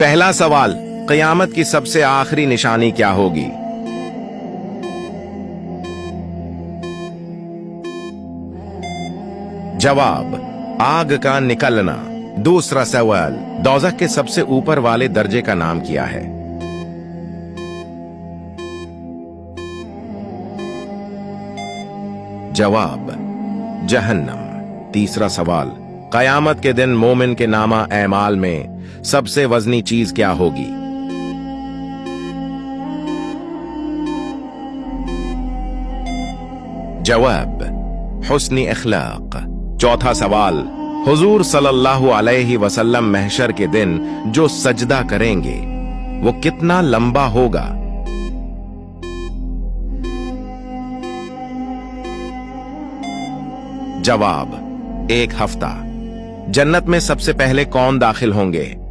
पहला सवाल, क़यामत की सबसे आखिरी निशानी क्या होगी? जवाब, आग का निकलना। दूसरा सवाल, दोज़ख के सबसे ऊपर वाले दर्जे का नाम क्या है? जवाब, जहन्नम। तीसरा सवाल, क़यामत के दिन मोमिन के नामा एमाल में सबसे वजनी चीज क्या होगी? जवाब, हुस्न अखलाक। चौथा सवाल, हुजूर सल्लल्लाहु अलैहि वसल्लम महशर के दिन जो सजदा करेंगे वो कितना लंबा होगा? जवाब, 1 हफ्ता। जन्नत में सबसे पहले कौन दाखिल होंगे?